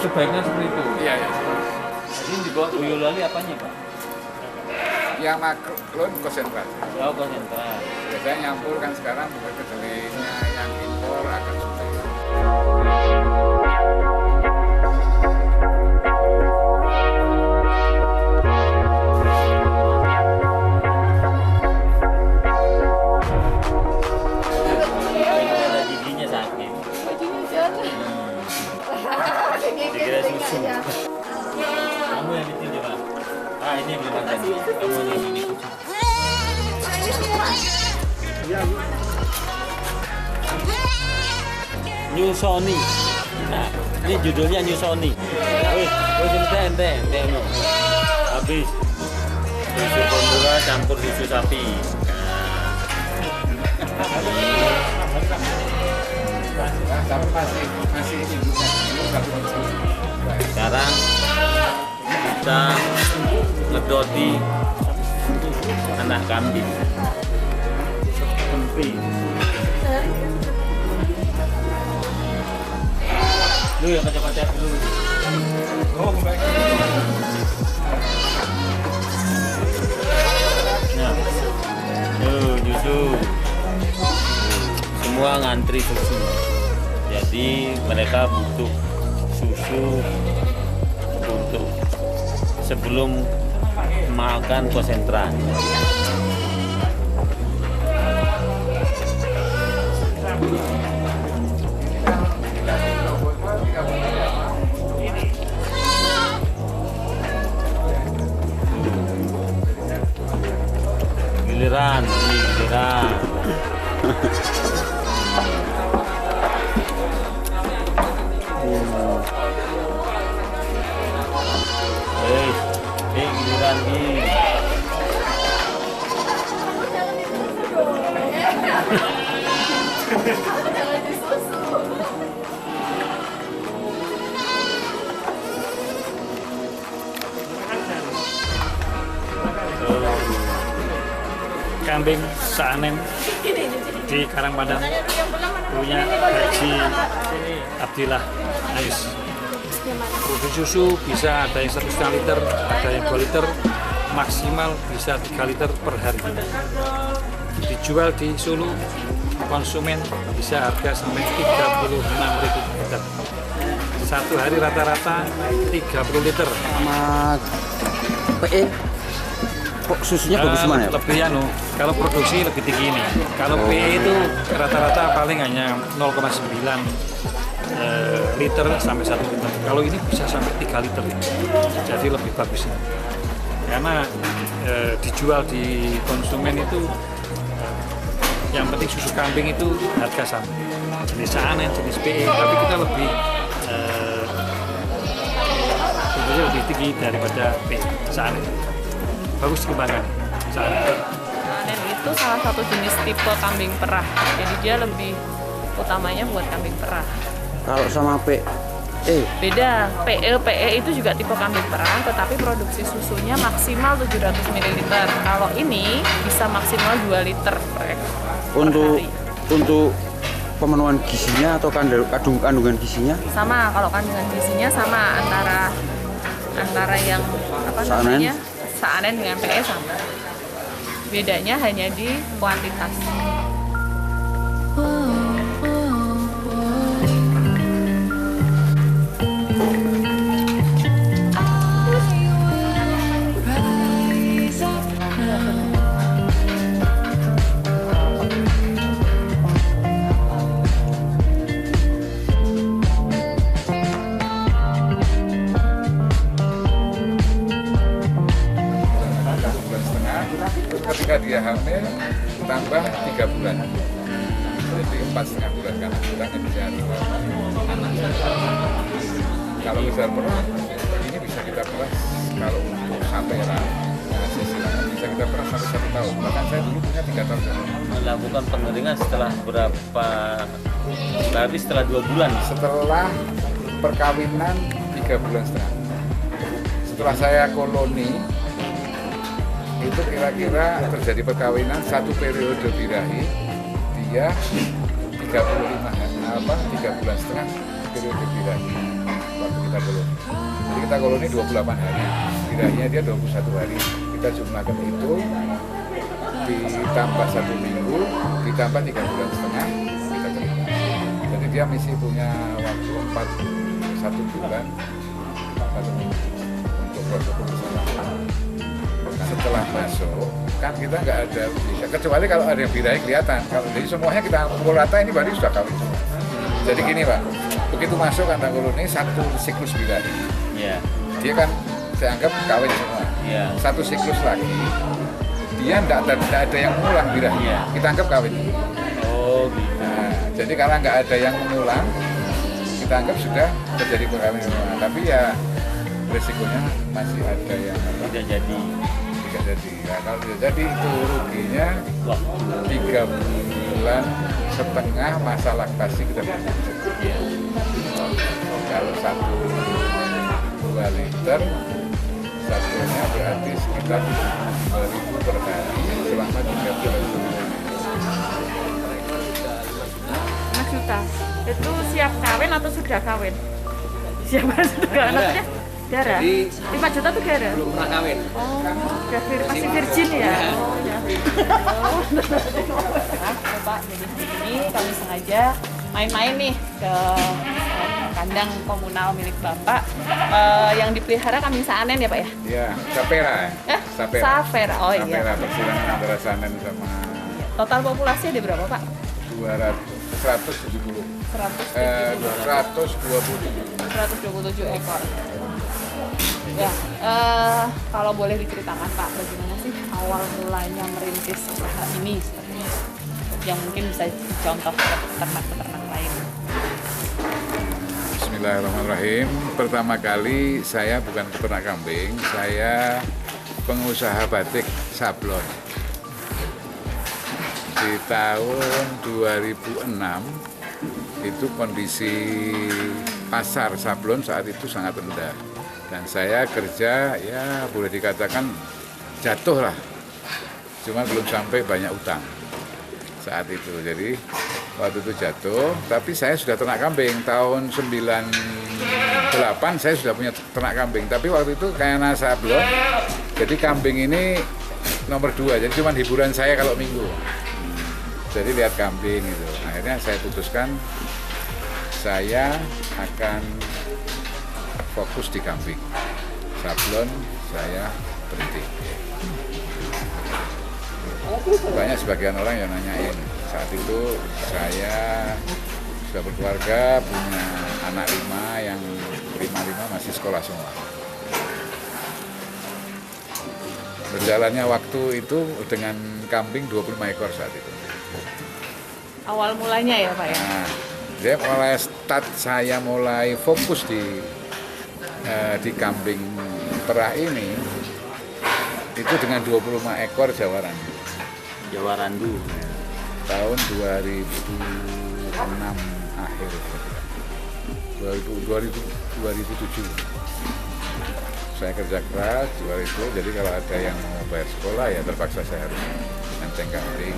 sebaiknya seperti itu. Iya, iya. Jadi dibawa Boyolali apanya Pak? Yang maklun konsentrat. Oh konsentrat. Biasanya nyampur kan sekarang bukan kedelainya yang impor agak sulit. Giginya sakit. Dikira susu. Kamu yang kecil coba. Ah ini yang belum makan. Kamu yang ini kucing. New Sony. Nah, ini judulnya New Sony. Ente. Habis. Susu formula campur susu sapi. Tapi masih ini satu minggu. Sekarang kita ngedoti anak kambing. Lu yang kacau-kacau dulu. Oh, baik. Nah, susu. Semua ngantri susu. Jadi mereka butuh susu untuk sebelum makan konsentrat. Giliran. Giliran nih. Kambing Saanen di Karangpadang punya Haji Abdillah Ais. Produksi susu bisa ada yang 1,5 liter, ada yang 2 liter, maksimal bisa 3 liter per hari. Dijual di Solo, konsumen bisa harga sampai 36.000 liter. Satu hari rata-rata 30 liter. Sama PE kok susunya bagus mana ya? Lebih kalau produksi lebih tinggi ini. Kalau PE itu rata-rata paling hanya 0,9 liter sampai 1 liter. Kalau ini bisa sampai 3 liter. Jadi lebih bagus. Karena dijual di konsumen itu yang penting susu kambing itu harga sama. Jenis Saanen, jenis PE, tapi kita lebih tentunya lebih tinggi daripada PE Saanen. Bagus dikembangkan. Saanen itu salah satu jenis tipe kambing perah. Jadi dia lebih utamanya buat kambing perah. Kalau sama PE Beda, PE itu juga tipe kambing perah, tetapi produksi susunya maksimal 700 ml. Kalau ini bisa maksimal 2 liter per hari. Untuk pemenuhan gizinya atau kandungan gizinya? Sama, kalau kandungan gizinya sama antara yang apa namanya Saanen dengan PE sama. Bedanya hanya di kuantitas. Ketika dia hamil tambah 3 bulan, jadi 4,5 bulan karena bulannya bisa anak. Kalau besar perut ini bisa kita peras kalau untuk sampai bisa kita peras sampai 1 tahun. Bahkan saya dulu punya 3 tahun. Melakukan pengeringan setelah berapa? Berarti setelah 2 bulan. Setelah perkawinan 3,5 bulan. Setelah saya koloni itu kira-kira terjadi perkawinan 1 periode birahi, dia 3 bulan setengah periode birahi. waktu kita koloni. Jadi kita koloni 28 hari, birahinya dia 21 hari. Kita jumlahkan itu, ditambah 1 minggu, ditambah 3 bulan setengah, kita terima. Jadi dia mesti punya waktu 1 bulan, 1 minggu untuk proses pemeriksaan. Nah, setelah masuk, kan kita nggak ada bisa, kecuali kalau ada yang birahi kelihatan. Kalau jadi semuanya kita pukul rata, ini berarti sudah kawin semua. Jadi gini Pak, begitu masuk kandang koloni 1 siklus birahi. Iya. Dia kan saya anggap kawin semua. Iya. 1 siklus lagi, dia tidak ada yang mengulang birahi. Iya. Kita anggap kawin. Oh gitu. Nah, jadi karena nggak ada yang mengulang, kita anggap sudah terjadi perkawinan semua. Tapi ya resikonya masih ada yang Tidak jadi. tidak jadi. Nah, kalau tidak jadi itu ruginya Waktu. 3 bulan setengah masa laktasi kita bisa. Iya. Kalau 2 liter, satunya berarti sekitar 2.000 per hari selama 3 bulan. 5 juta. Itu siap kawin atau sudah kawin? Siap sudah kawin maksudnya? Gara? 5 juta tuh gara? Belum pernah kawin. Oh, udah masih virgin ya? Oh, ya. Bapak, jadi hari ini kami sengaja main-main nih ke kandang komunal milik Bapak yang dipelihara kambing Saanen ya Pak ya? Iya, Sapera. Sapera, oh iya. Sapera persilangan antara Saanen sama Total populasi ada berapa Pak? 170. 127 ekor. Ya, kalau boleh diceritakan Pak, bagaimana sih awal mulanya merintis usaha ini seperti ini? Yang mungkin bisa contoh ke peternak-peternak lain. Bismillahirrahmanirrahim. Pertama kali saya bukan peternak kambing, saya pengusaha batik sablon. Di tahun 2006 itu kondisi pasar sablon saat itu sangat rendah. Dan saya kerja ya boleh dikatakan jatuh lah, cuma belum sampai banyak utang saat itu. Jadi waktu itu jatuh, tapi saya sudah ternak kambing tahun 98 saya sudah punya ternak kambing. Tapi waktu itu karena sablon, jadi kambing ini nomor 2, jadi cuma hiburan saya kalau minggu. Jadi lihat kambing gitu. Akhirnya saya putuskan saya akan fokus di kambing. Sablon saya berhenti. Banyak sebagian orang yang nanyain. Saat itu saya sudah berkeluarga, punya anak 5 yang 5 masih sekolah semua. Berjalannya waktu itu dengan kambing 25 ekor saat itu. Awal mulanya ya Pak ya? Nah, dia mulai start saya mulai fokus di kambing perah ini itu dengan 25 ekor Jawarandu. Jawarandu. Tahun 2006 akhir, 2007. Saya kerja keras jual itu, jadi kalau ada yang mau bayar sekolah ya terpaksa saya harus nenteng kambing,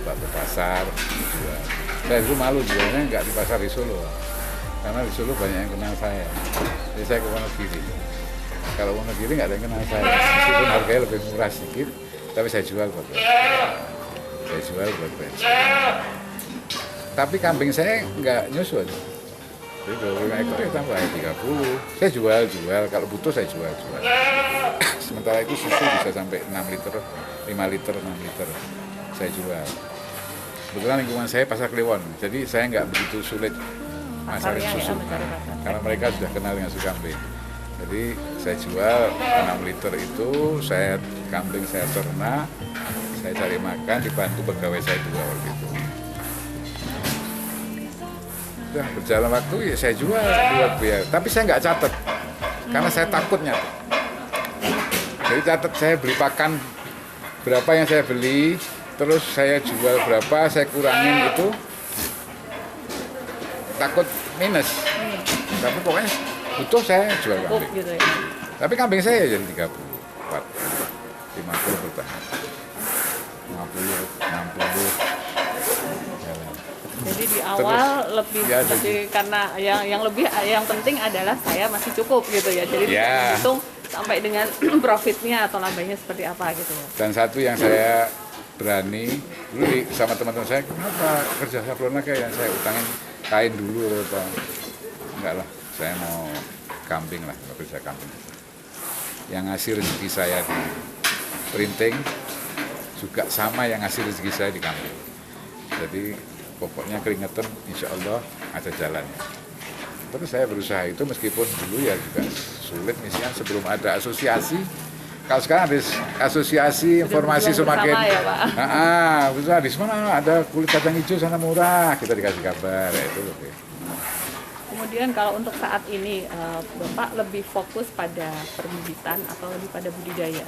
bawa ke pasar, jual. Saya dulu malu jualnya nggak di pasar di Solo, karena di Solo banyak yang kenal saya. Jadi saya ke Wonogiri. Kalau Wonogiri nggak ada yang kenal saya, meskipun harganya lebih murah sedikit, tapi saya jual buat Tapi kambing saya nggak nyusul. Jadi 25 ekor ya tambah 30. Saya jual, kalau butuh saya jual. Sementara itu susu bisa sampai 6 liter, 5 liter, 6 liter. Saya jual. Kebetulan lingkungan saya pasar Kliwon, jadi saya nggak begitu sulit masarin susu. Karena mereka sudah kenal dengan susu kambing. Jadi saya jual 6 liter itu, kambing saya ternak, saya cari makan, dibantu pegawai saya 2 waktu itu. Udah berjalan waktu ya saya jual buat biaya, tapi saya nggak catat karena saya takutnya. Jadi catat saya beli pakan berapa yang saya beli, terus saya jual berapa, saya kurangin itu, takut minus. Tapi pokoknya butuh saya jual kambing. Gitu ya. Tapi kambing saya jadi 30, 40, 50 bertahan, 50, 60. Jalan. Jadi di awal lebih ya, karena yang penting adalah saya masih cukup gitu ya. Jadi Ya. hitung sampai dengan profitnya atau lambanya seperti apa gitu. Dan satu yang saya berani dulu sama teman-teman saya, kenapa kerja sablon lagi yang saya utangin kain dulu apa? Enggak lah, saya mau kambing lah, mau kerja kambing. Yang ngasih rezeki saya di printing juga sama yang ngasih rezeki saya di kambing. Jadi pokoknya keringetan, insya Allah ada jalannya. Terus saya berusaha itu meskipun dulu ya juga sulit misalnya sebelum ada asosiasi. Kalau sekarang ada asosiasi informasi berjuang semakin bersama ya, Pak? betul, di mana ada kulit kacang hijau sana murah, kita dikasih kabar ya, itu lebih. Kemudian kalau untuk saat ini Bapak lebih fokus pada perbibitan atau lebih pada budidaya?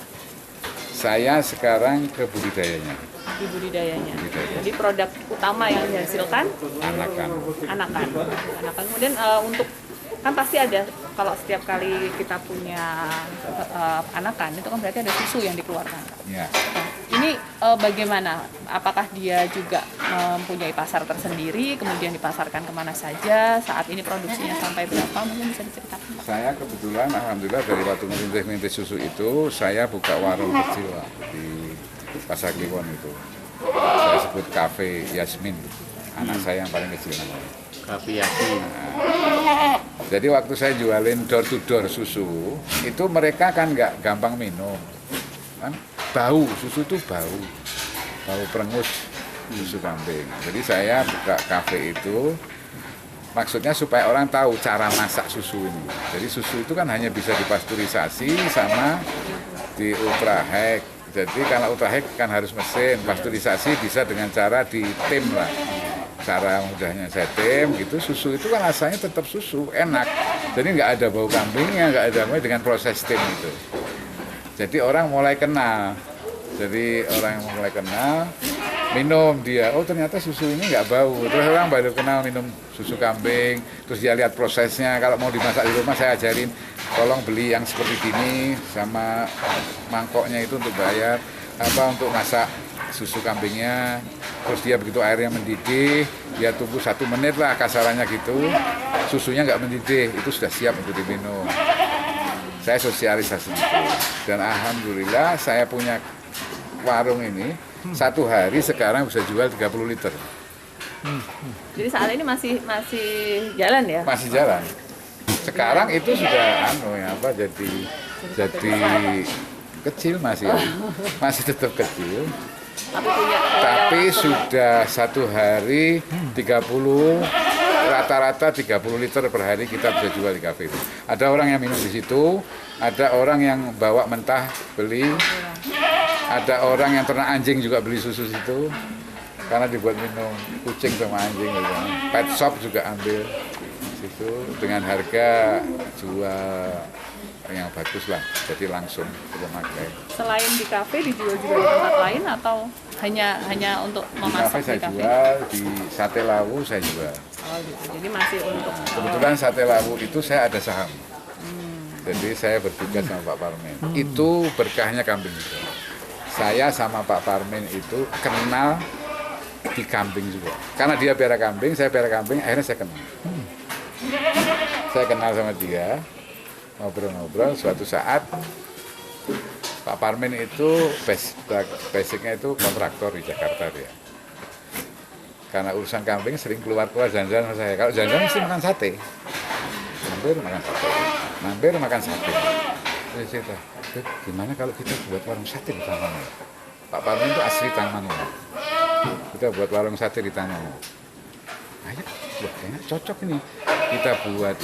Saya sekarang ke budidayanya, Di budidayanya. Budidaya. Jadi produk utama yang dihasilkan anakan. anakan. Kemudian untuk kan pasti ada kalau setiap kali kita punya anakan itu kan berarti ada susu yang dikeluarkan. Ya. Nah, ini bagaimana? Apakah dia juga mempunyai pasar tersendiri, kemudian dipasarkan kemana saja? Saat ini produksinya sampai berapa? Mungkin bisa diceritakan, Pak. Saya kebetulan, alhamdulillah dari waktu merintis susu itu, saya buka warung kecil Pak, di Pasar Kliwon itu. Saya sebut Cafe Yasmin, anak saya yang paling kecil namanya. Kafe Yasin. Jadi waktu saya jualin door to door susu, itu mereka kan nggak gampang minum, kan bau, susu itu bau perengus susu kambing. Jadi saya buka kafe itu, maksudnya supaya orang tahu cara masak susu ini. Jadi susu itu kan hanya bisa dipasteurisasi sama di ultra high. Jadi kalau ultra high kan harus mesin, pasteurisasi bisa dengan cara di tim lah. Cara mudahnya saya tim gitu, susu itu kan rasanya tetap susu, enak. Jadi nggak ada bau kambingnya, nggak ada dengan proses tim itu. Jadi orang mulai kenal. Jadi orang yang mulai kenal, minum dia, oh ternyata susu ini nggak bau. Terus orang baru kenal minum susu kambing, terus dia lihat prosesnya. Kalau mau dimasak di rumah saya ajarin, tolong beli yang seperti gini sama mangkoknya itu untuk bayar, untuk masak susu kambingnya. Terus dia begitu airnya mendidih, dia tunggu 1 menit lah kasarannya gitu, susunya nggak mendidih, itu sudah siap untuk diminum. Saya sosialisasi itu, dan alhamdulillah saya punya warung ini, 1 hari sekarang bisa jual 30 liter. Jadi saat ini masih jalan ya? Masih jalan. Sekarang itu sudah jadi kecil masih tetap kecil. Tapi sudah 1 hari 30, rata-rata 30 liter per hari kita bisa jual di kafe itu. Ada orang yang minum di situ, ada orang yang bawa mentah beli, ada orang yang ternak anjing juga beli susu situ karena dibuat minum kucing sama anjing gitu. Pet shop juga ambil situ dengan harga jual yang bagus lah, jadi langsung memakai. Selain di kafe dijual juga di tempat lain atau hanya untuk Di memasak kafe saya di kafe? jual, di Sate Lawu saya jual. Oh gitu. Jadi masih untuk Kebetulan Sate Lawu itu saya ada saham. Jadi saya bertugas sama Pak Parmin. Itu berkahnya kambing itu. Saya sama Pak Parmin itu kenal di kambing juga. Karena dia piara kambing, saya piara kambing, akhirnya saya kenal. Saya kenal sama dia, ngobrol-ngobrol, suatu saat Pak Parmin itu basicnya itu kontraktor di Jakarta dia. Karena urusan kambing sering keluar-keluar jalan-jalan sama saya. Kalau jalan-jalan mesti makan sate. Mampir makan sate. Terus saya gimana kalau kita buat warung sate di Taman? Pak Parmin itu asli Taman. Kita buat warung sate di Taman. Ayo, kayaknya cocok ini. Kita buat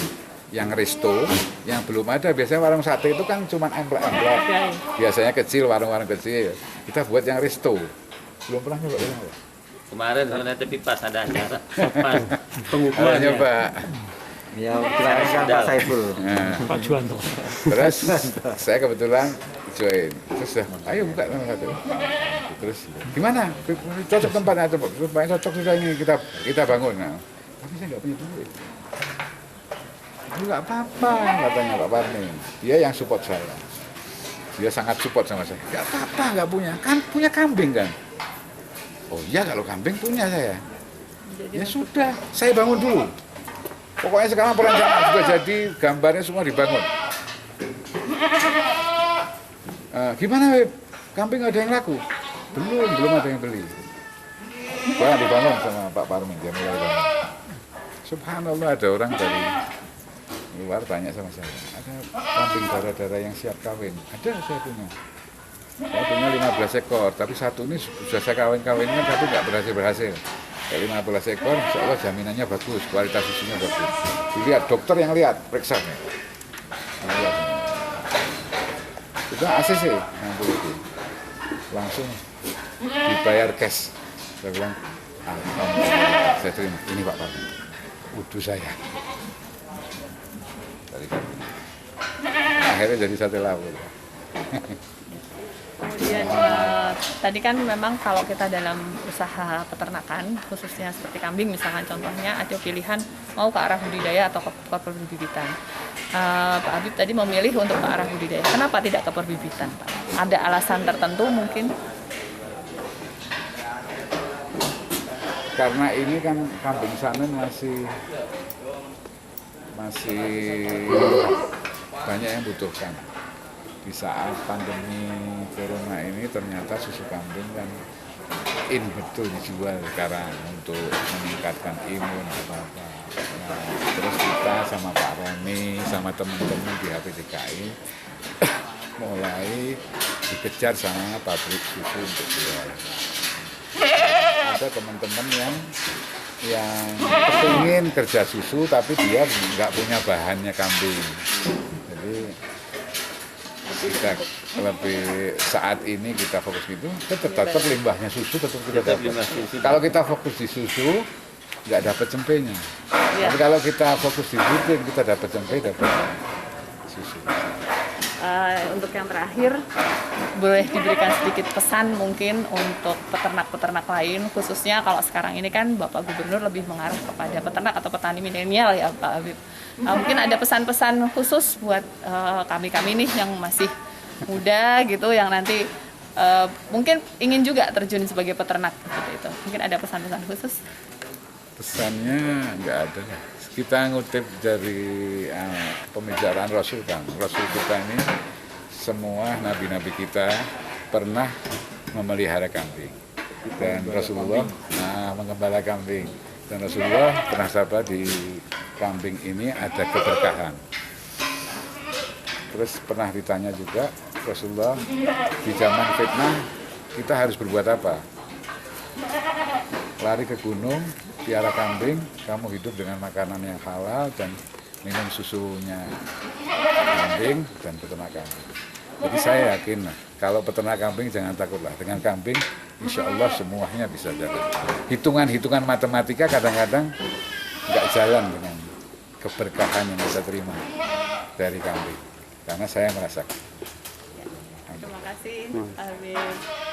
yang resto, yang belum ada. Biasanya warung sate itu kan cuma amplop-amplop. Biasanya kecil, warung-warung kecil. Kita buat yang resto. Belum pernah nyoba. Kemarin nanti pas ada acara pas pengukuran Oh, nyoba. Ya, kita Pak Saiful. Nah, Pak Juwanto. terus saya kebetulan join. Terus ayo buka nomor 1. Terus gimana? Cocok tempatnya, tempatnya cocok sudah ini kita bangun. Nah, tapi saya nggak punya duit. Nggak apa-apa katanya Pak Parmin. Dia yang support saya. Dia sangat support sama saya. Nggak apa-apa, nggak punya. Kan punya kambing kan. Oh iya kalau kambing punya saya. jadi Ya sudah, saya bangun dulu. Pokoknya sekarang perencanaan sudah jadi, gambarnya semua dibangun. Gimana Web? Kambing ada yang laku? Belum ada yang beli. Wah, dibangun sama Pak Parmin, dia mulai bangun. Subhanallah, ada orang dari luar tanya sama saya, ada kambing darah-darah yang siap kawin? Ada, saya punya. Saya punya 15 ekor, tapi satu ini sudah saya kawin-kawinkan tapi nggak berhasil. Kayak 15 ekor, insya Allah jaminannya bagus, kualitas susunya bagus. Dilihat, dokter yang lihat, periksa. Sudah ACC yang itu. Langsung dibayar cash. Saya bilang, saya terima, ini Pak Parmin, wudhu saya. Akhirnya jadi sate lawur. Kemudian tadi kan memang kalau kita dalam usaha peternakan, khususnya seperti kambing misalkan contohnya, ada pilihan mau ke arah budidaya atau ke perbibitan. Pak Habib tadi memilih untuk ke arah budidaya. Kenapa tidak ke perbibitan, Pak? Ada alasan tertentu mungkin? Karena ini kan kambing sanen masih banyak yang butuhkan. Di saat pandemi corona ini ternyata susu kambing kan betul dijual sekarang untuk meningkatkan imun apa-apa. Nah, terus kita sama Pak Roni sama teman-teman di HPDKI mulai dikejar sama pabrik susu untuk jual. Ada teman-teman yang kepingin kerja susu tapi dia nggak punya bahannya kambing. Jadi kita lebih saat ini kita fokus gitu, tetap limbahnya susu tetap kita dapat. Kalau kita fokus di susu nggak dapat cempenya. Tapi kalau kita fokus di budidaya kita dapat cempe, dapat susu. Untuk yang terakhir, boleh diberikan sedikit pesan mungkin untuk peternak-peternak lain, khususnya kalau sekarang ini kan Bapak Gubernur lebih mengarah kepada peternak atau petani milenial ya Pak Habib. Mungkin ada pesan-pesan khusus buat kami-kami nih yang masih muda gitu, yang nanti mungkin ingin juga terjun sebagai peternak seperti itu. Mungkin ada pesan-pesan khusus? Pesannya nggak ada. Kita ngutip dari pembicaraan Rasul kan. Rasul kita ini semua nabi-nabi kita pernah memelihara kambing. Dan Rasulullah mengembala kambing. Dan Rasulullah pernah sabda di kambing ini ada keberkahan. Terus pernah ditanya juga Rasulullah, di zaman fitnah kita harus berbuat apa? Lari ke gunung, piara kambing, kamu hidup dengan makanan yang halal dan minum susunya kambing dan peternak kambing. Jadi saya yakin, kalau peternak kambing jangan takutlah. Dengan kambing, insya Allah semuanya bisa jalan. Hitungan-hitungan matematika kadang-kadang nggak jalan dengan keberkahan yang kita terima dari kambing. Karena saya merasakan. Terima kasih, Pak Habib.